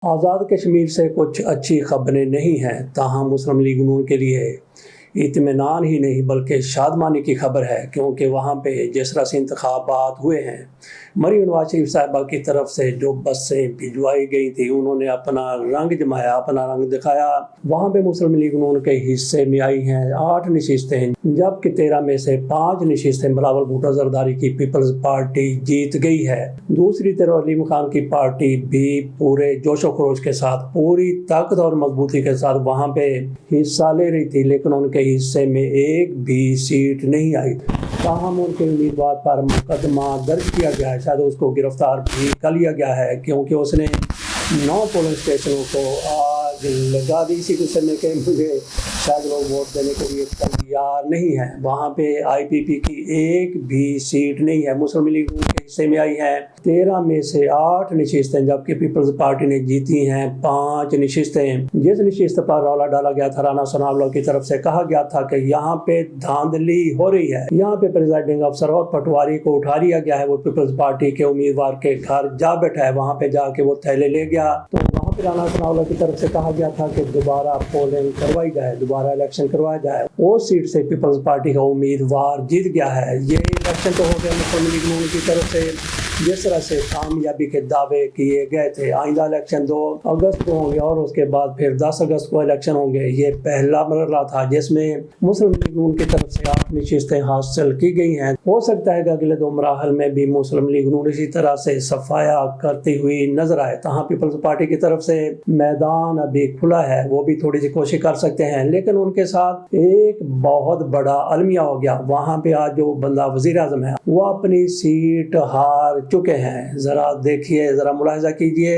آزاد کشمیر سے کچھ اچھی خبریں نہیں ہیں، تاہم مسلم لیگ نون کے لیے اطمینان ہی نہیں بلکہ شادمانی کی خبر ہے، کیونکہ وہاں پہ جس طرح سے انتخابات ہوئے ہیں، مریم نواز شریف صاحبہ کی طرف سے جو بسیں بھجوائی گئی تھی، انہوں نے اپنا رنگ جمایا، اپنا رنگ دکھایا۔ وہاں پہ مسلم لیگ نون کے حصے میں آئی ہیں 8 نشستیں، جبکہ 13 میں سے 5 نشستیں بلاول بھٹو زرداری کی پیپلز پارٹی جیت گئی ہے۔ دوسری طرف علیم خان کی پارٹی بھی پورے جوش و خروش کے ساتھ، پوری طاقت اور مضبوطی کے ساتھ وہاں پہ حصہ لے رہی تھی، لیکن ان کے حصے میں ایک بھی سیٹ نہیں آئی۔ تاہم ان کے امیدوار پر مقدمہ درج کیا گیا ہے، شاید اس کو گرفتار بھی کر لیا گیا ہے، کیونکہ اس نے 9 پولنگ اسٹیشنوں کو آگ لگا دی، اسی قسم میں کہ مجھے شاید لوگ ووٹ دینے کے لیے تیار نہیں ہیں۔ وہاں پہ آئی پی پی کی ایک بھی سیٹ نہیں ہے۔ مسلم لیگ کے حصے میں آئی ہیں 13 میں سے 8 نشستیں، جبکہ پیپلز پارٹی نے جیتی ہیں 5 نشستیں۔ جس نشست پر رولا ڈالا گیا تھا، رانا ثناء اللہ کی طرف سے کہا گیا تھا کہ یہاں پہ دھاندلی ہو رہی ہے، یہاں پہ پریزائڈنگ افسر اور پٹواری کو اٹھا لیا گیا ہے، وہ پیپلز پارٹی کے امیدوار کے گھر جا بیٹھا ہے، وہاں پہ جا کے وہ تھیلے لے گیا۔ تو وہاں پہ رانا ثناء اللہ کی طرف سے کہا گیا تھا کہ دوبارہ پولنگ کروائی جائے، دوبارہ الیکشن کروایا جائے۔ اس سیٹ سے پیپلز پارٹی کا امیدوار جیت گیا ہے۔ یہ الیکشن تو ہو گیا مسلم لیگ نون کی طرف سے جس طرح سے کامیابی کے دعوے کیے گئے تھے۔ آئندہ الیکشن 2 اگست کو ہوں گے اور اس کے بعد پھر 10 اگست کو الیکشن ہوں گے۔ یہ پہلا مرحلہ تھا جس میں مسلم لیگ نون کی طرف سے 8 نشستیں حاصل کی گئی ہیں۔ ہو سکتا ہے کہ اگلے 2 مراحل میں بھی مسلم لیگ نون اسی طرح سے صفایا کرتی ہوئی نظر آئے۔ تاہم پیپلز پارٹی کی طرف سے میدان ابھی کھلا ہے، وہ بھی تھوڑی سی کوشش کر سکتے ہیں، لیکن ان کے ساتھ ایک بہت بڑا المیہ ہو گیا۔ وہاں پہ آج جو بندہ وزیر اعظم ہے وہ اپنی سیٹ ہار چکے ہیں۔ ذرا دیکھیے، ذرا ملاحظہ کیجئے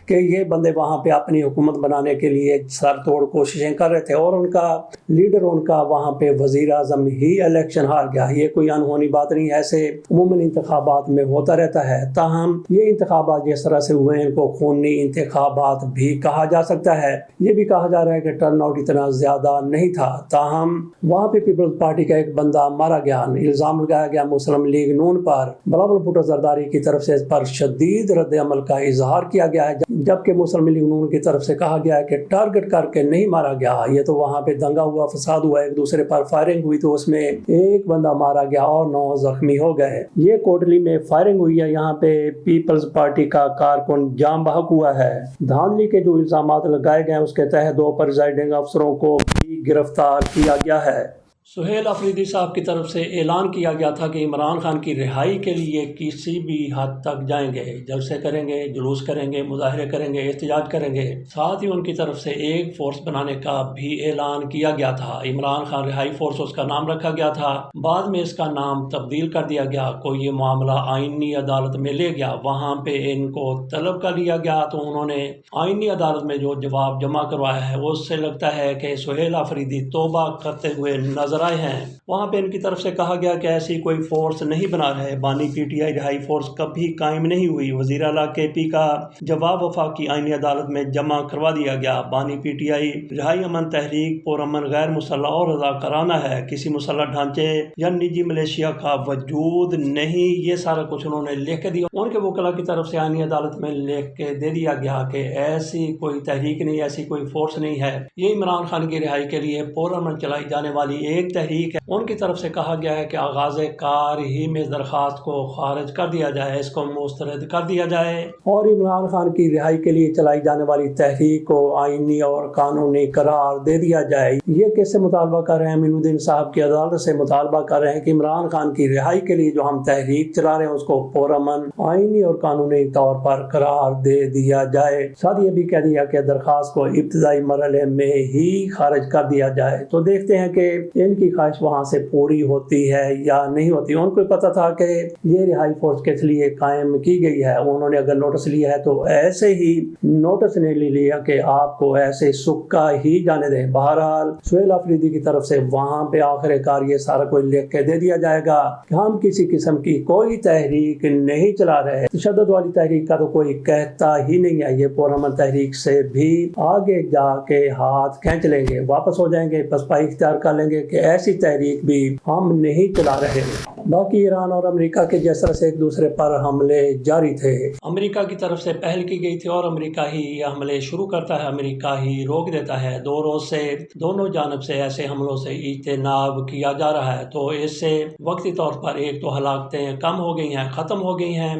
کہ یہ بندے وہاں پہ اپنی حکومت بنانے کے لیے سر توڑ کوششیں کر رہے تھے، اور ان کا لیڈر، ان کا وہاں پہ وزیر اعظم ہی الیکشن ہار گیا۔ یہ کوئی انہونی بات نہیں ہے، ایسے عموماً انتخابات میں ہوتا رہتا ہے۔ تاہم یہ انتخابات جس طرح سے ہوئے ہیں، ان کو خونی انتخابات بھی کہا جا سکتا ہے۔ یہ بھی کہا جا رہا ہے کہ ٹرن آؤٹ اتنا زیادہ نہیں تھا۔ تاہم وہاں پہ پیپلز پارٹی کا ایک بندہ مارا گیا، الزام لگایا گیا مسلم لیگ نون پر۔ بلاول بھٹو زرداری کی طرف سے اس پر شدید رد عمل کا اظہار کیا گیا ہے، جبکہ مسلم لیگ نون کی طرف سے کہا گیا ہے کہ ٹارگٹ کر کے نہیں مارا گیا، یہ تو وہاں پہ دنگا ہوا، فساد ہوا، ایک دوسرے پر فائرنگ ہوئی، تو اس میں ایک بندہ مارا گیا اور 9 زخمی ہو گئے۔ یہ کوٹلی میں فائرنگ ہوئی ہے، یہاں پہ پیپلز پارٹی کا کارکن جام بحق ہوا ہے۔ دھاندلی کے جو الزامات لگائے گئے ہیں اس کے تحت 2 پریزائڈنگ افسروں کو بھی گرفتار کیا گیا ہے۔ سہیل آفریدی صاحب کی طرف سے اعلان کیا گیا تھا کہ عمران خان کی رہائی کے لیے کسی بھی حد تک جائیں گے، جلسے کریں گے، جلوس کریں گے، مظاہرے کریں گے، احتجاج کریں گے۔ ساتھ ہی ان کی طرف سے ایک فورس بنانے کا بھی اعلان کیا گیا تھا۔ عمران خان رہائی فورس اس کا نام رکھا گیا تھا، بعد میں اس کا نام تبدیل کر دیا گیا۔ کوئی یہ معاملہ آئینی عدالت میں لے گیا، وہاں پہ ان کو طلب کر لیا گیا، تو انہوں نے آئینی عدالت میں جو جواب جمع کروایا ہے اس سے لگتا ہے کہ سہیل آفریدی توبہ کرتے ہوئے نظر آئے ہیں۔ وہاں پہ ان کی طرف سے کہا گیا کہ ایسی کوئی فورس نہیں بنا رہے، بانی پی ٹی آئی رہائی فورس کبھی قائم نہیں ہوئی۔ وزیر اعلیٰ کے پی کا جواب وفاقی آئینی عدالت میں جمع کروا دیا گیا۔ بانی پی ٹی آئی رہائی امن تحریک پرامن غیر مسلح اور رضاکارانہ ہے، کسی مسلح ڈھانچے یا نجی ملیشیا کا وجود نہیں، یہ سارا کچھ انہوں نے لکھ کے دیا۔ ان کے وکلاء کی طرف سے آئینی عدالت میں لکھ کے دے دیا گیا کہ ایسی کوئی تحریک نہیں، ایسی کوئی فورس نہیں ہے، یہ عمران خان کی رہائی کے لیے پرامن چلائی جانے والی ایک تحریک ہے۔ ان کی طرف سے کہا گیا ہے کہ آغاز کار ہی میں درخواست کو خارج کر دیا جائے، اس کو مسترد کر دیا جائے، اور عمران خان کی رہائی کے لیے چلائی جانے والی تحریک کو آئینی اور قانونی قرار دے دیا جائے۔ یہ کس سے مطالبہ کر رہے ہیں؟ امین الدین صاحب کی عدالت سے مطالبہ کر رہے ہیں کہ عمران خان کی رہائی کے لیے جو ہم تحریک چلا رہے ہیں اس کو پرامن آئینی اور قانونی طور پر قرار دے دیا جائے۔ ساتھ یہ بھی کہہ دیا کہ درخواست کو ابتدائی مرحلے میں ہی خارج کر دیا جائے۔ تو دیکھتے ہیں کہ ان کی خواہش وہاں سے پوری ہوتی ہے یا نہیں ہوتی۔ ان کو پتا تھا کہ یہ رہائی فورس کس لیے قائم کی گئی ہے، انہوں نے اگر نوٹس لیا ہے تو ایسے ہی نوٹس نے لیا کہ آپ کو ایسے سکا ہی جانے دیں۔ بہرحال سہیل آفریدی کی طرف سے وہاں پہ آخر کار یہ سارا کوئی لکھ کے دے دیا جائے گا کہ ہم کسی قسم کی کوئی تحریک نہیں چلا رہے، تشدد والی تحریک کا تو کوئی کہتا ہی نہیں ہے۔ یہ پرامن تحریک سے بھی آگے جا کے ہاتھ کھینچ لیں گے، واپس ہو جائیں گے، پسپائی اختیار کر لیں گے کہ ایسی تحریک بھی ہم نہیں چلا رہے۔ باقی ایران اور امریکہ کے جس طرح سے ایک دوسرے پر حملے جاری تھے، امریکہ کی طرف سے پہل کی گئی تھی اور امریکہ ہی یہ حملے شروع کرتا ہے، امریکہ ہی روک دیتا ہے۔ 2 روز سے دونوں جانب سے ایسے حملوں سے اجتناب کیا جا رہا ہے، تو اس سے وقتی طور پر ایک تو ہلاکتیں کم ہو گئی ہیں، ختم ہو گئی ہیں،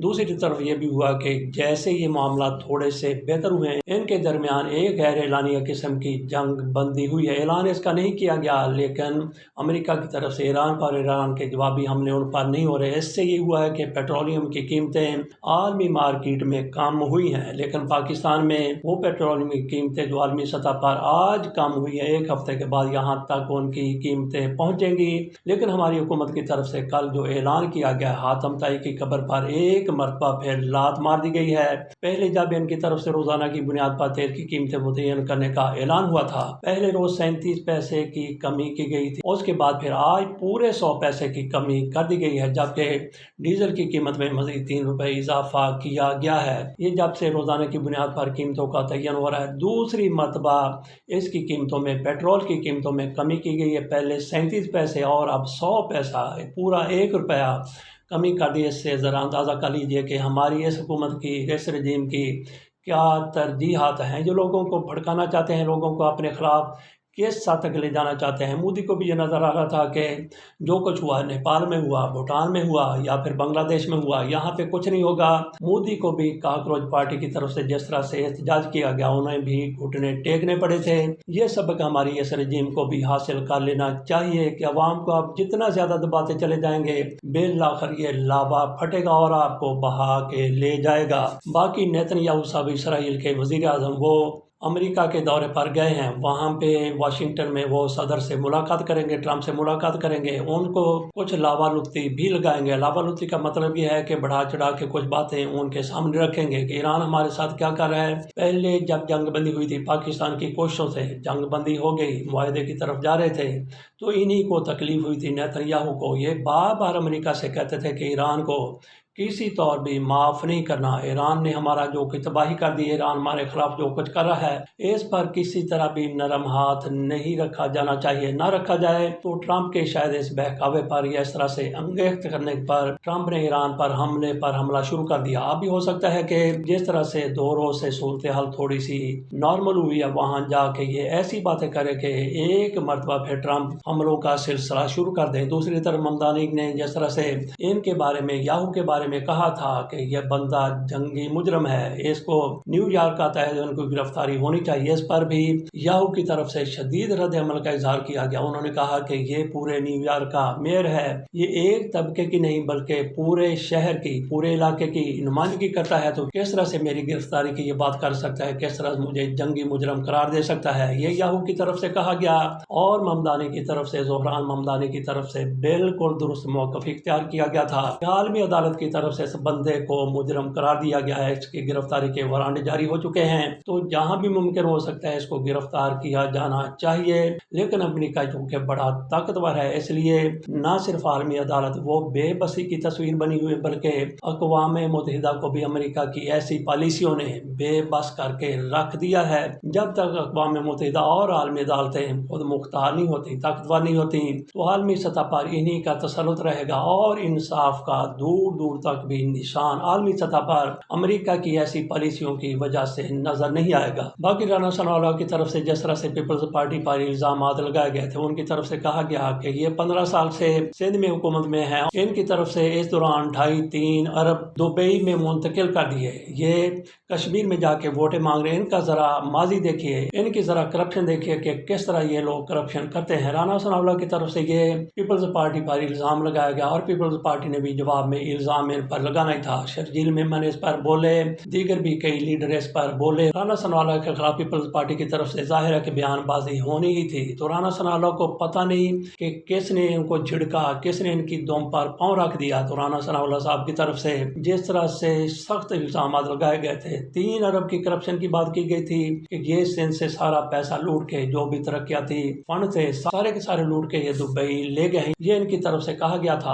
دوسری طرف یہ بھی ہوا کہ جیسے یہ معاملات تھوڑے سے بہتر ہوئے ہیں، ان کے درمیان ایک غیر اعلانیہ قسم کی جنگ بندی ہوئی ہے۔ اعلان اس کا نہیں کیا گیا، لیکن امریکہ کی طرف سے ایران پر، ایران کے جوابی حملے ان پر نہیں ہو رہے۔ اس سے یہ ہوا ہے کہ پیٹرولیم کی قیمتیں عالمی مارکیٹ میں کم ہوئی ہیں، لیکن پاکستان میں وہ پیٹرولیم کی قیمتیں جو عالمی سطح پر آج کم ہوئی ہیں، ایک ہفتے کے بعد یہاں تک ان کی قیمتیں پہنچیں گی۔ لیکن ہماری حکومت کی طرف سے کل جو اعلان کیا گیا حاتم طائی کی خبر پر ایک مرتبہ پھر لات مار دی گئی ہے۔ پہلے جب ان کی طرف سے روزانہ کی بنیاد پر تیل کی قیمتیں متعین کرنے کا اعلان ہوا تھا، پہلے روز 37 پیسے کی کمی کی گئی تھی، اس کے بعد پھر آج پورے 100 پیسے کی کمی کر دی گئی ہے، جبکہ ڈیزل کی قیمت میں مزید 3 روپے اضافہ کیا گیا ہے۔ یہ جب سے روزانہ کی بنیاد پر قیمتوں کا تعین ہو رہا ہے، دوسری مرتبہ اس کی قیمتوں میں، پیٹرول کی قیمتوں میں کمی کی گئی ہے۔ پہلے 37 پیسے اور اب 100 پیسہ، پورا 1 روپیہ کمی کر دی۔ اس سے ذرا اندازہ کر لیجئے کہ ہماری اس حکومت کی، اس رجیم کی کیا ترجیحات ہیں، جو لوگوں کو بھڑکانا چاہتے ہیں، لوگوں کو اپنے خلاف کس حد تک لے جانا چاہتے ہیں۔ مودی کو بھی یہ نظر آ رہا تھا کہ جو کچھ ہوا، نیپال میں ہوا، بھوٹان میں ہوا یا پھر بنگلہ دیش میں ہوا، یہاں پہ کچھ نہیں ہوگا۔ مودی کو بھی کاکروچ پارٹی کی طرف سے جس طرح سے احتجاج کیا گیا، انہیں بھی گھٹنے ٹیکنے پڑے تھے۔ یہ سبق ہماری اس رجیم کو بھی حاصل کر لینا چاہیے کہ عوام کو آپ جتنا زیادہ دباتے چلے جائیں گے، بالآخر یہ لاوا پھٹے گا اور آپ کو بہا کے لے جائے گا۔ باقی نیتن یاہو صاحب، اسرائیل کے وزیر اعظم، وہ امریکہ کے دورے پر گئے ہیں، وہاں پہ واشنگٹن میں وہ صدر سے ملاقات کریں گے، ٹرمپ سے ملاقات کریں گے، ان کو کچھ لاوا لطفی بھی لگائیں گے۔ لاوا لطفی کا مطلب یہ ہے کہ بڑھا چڑھا کے کچھ باتیں ان کے سامنے رکھیں گے کہ ایران ہمارے ساتھ کیا کر رہا ہے۔ پہلے جب جنگ بندی ہوئی تھی، پاکستان کی کوششوں سے جنگ بندی ہو گئی، معاہدے کی طرف جا رہے تھے، تو انہی کو تکلیف ہوئی تھی، نیتن یاہو کو۔ یہ بار بار امریکہ سے کہتے تھے کہ ایران کو کسی طور بھی معاف نہیں کرنا، ایران نے ہمارا جو کہ تباہی کر دی، ایران ہمارے خلاف جو کچھ کر رہا ہے، اس پر کسی طرح بھی نرم ہاتھ نہیں رکھا جانا چاہیے۔ نہ رکھا جائے تو ٹرمپ کے شاید اس بہکاوے پر یا اس طرح سے انگیخت کرنے پر ٹرمپ نے ایران پر حملہ شروع کر دیا۔ اب بھی ہو سکتا ہے کہ جس طرح سے 2 روز سے صورتحال تھوڑی سی نارمل ہوئی ہے، وہاں جا کے یہ ایسی باتیں کرے کہ ایک مرتبہ پھر ٹرمپ حملوں کا سلسلہ شروع کر دے۔ دوسری طرف ممدانی نے جس طرح سے ان کے بارے میں، یاہو کے بارے میں کہا تھا کہ یہ بندہ جنگی مجرم ہے، اس کو نیو یارک آتا ہے، ان کو گرفتاری ہونی چاہیے، اس پر بھی یاہو کی طرف سے شدید رد عمل کا اظہار کیا گیا۔ انہوں نے کہا کہ یہ پورے نیو یارک کا میئر ہے، یہ ایک طبقے کی نہیں بلکہ پورے شہر کی، پورے علاقے کی نمائندگی کرتا ہے، تو کس طرح سے میری گرفتاری کی یہ بات کر سکتا ہے، کس طرح مجھے جنگی مجرم قرار دے سکتا ہے۔ یہ یاہو کی طرف سے کہا گیا، اور ممدانی کی طرف سے، زہران ممدانی کی طرف سے بالکل درست موقف اختیار کیا گیا تھا۔ عالمی عدالت کی طرف سے اس بندے کو مجرم قرار دیا گیا ہے، اس کی گرفتاری کے وارنٹ جاری ہو چکے ہیں، تو جہاں بھی ممکن ہو سکتا ہے اس کو گرفتار کیا جانا چاہیے۔ لیکن امریکہ چونکہ بڑا طاقتور ہے، اس لیے نہ صرف عالمی عدالت، وہ بے بسی کی تصویر بنی ہوئی، بلکہ اقوام متحدہ کو بھی امریکہ کی ایسی پالیسیوں نے بے بس کر کے رکھ دیا ہے۔ جب تک اقوام متحدہ اور عالمی عدالتیں خود مختار نہیں ہوتی، طاقتور نہیں ہوتی، تو عالمی سطح پر انہی کا تسلط رہے گا اور انصاف کا دور دور تک بھی نشان عالمی سطح پر امریکہ کی ایسی پالیسیوں کی وجہ سے نظر نہیں آئے گا۔ باقی رانا ثناءاللہ کی طرف سے جس طرح سے پیپلز پارٹی پر الزامات لگائے گئے تھے، ان کی طرف سے کہا گیا کہ یہ 15 سال سے سندھ میں حکومت میں ہے، ان کی طرف سے اس دوران 2.5-3 ارب دبئی میں منتقل کر دیے، یہ کشمیر میں جا کے ووٹیں مانگ رہے ہیں۔ ان کا ذرا ماضی دیکھیے، ان کی ذرا کرپشن دیکھیے کہ کس طرح یہ لوگ کرپشن کرتے ہیں۔ رانا ثناءاللہ کی طرف سے یہ پیپلز پارٹی پر الزام لگایا گیا اور پیپلز پارٹی نے بھی جواب میں الزام ان پر لگانا ہی تھا۔ شرجیل میمن اس پر بولے، دیگر بھی کئی لیڈر اس پر بولے۔ رانا ثناءاللہ کے خلاف پیپلز پارٹی کی طرف سے ظاہر ہے کہ بیان بازی ہونی ہی تھی، تو رانا ثناءاللہ کو پتہ نہیں کہ کس نے ان کو جھڑکا، کس نے ان کی دم پر پاؤں رکھ دیا۔ تو رانا ثناءاللہ صاحب کی طرف سے جس طرح سے سخت الزامات لگائے گئے تھے، 3 ارب کی کرپشن کی بات کی گئی تھی کہ یہ سندھ سے سارا پیسہ لوٹ کے، جو بھی ترقیاتی فنڈ تھے سارے کے سارے لوٹ کے یہ دبئی لے گئے ہیں، یہ ان کی طرف سے کہا گیا تھا۔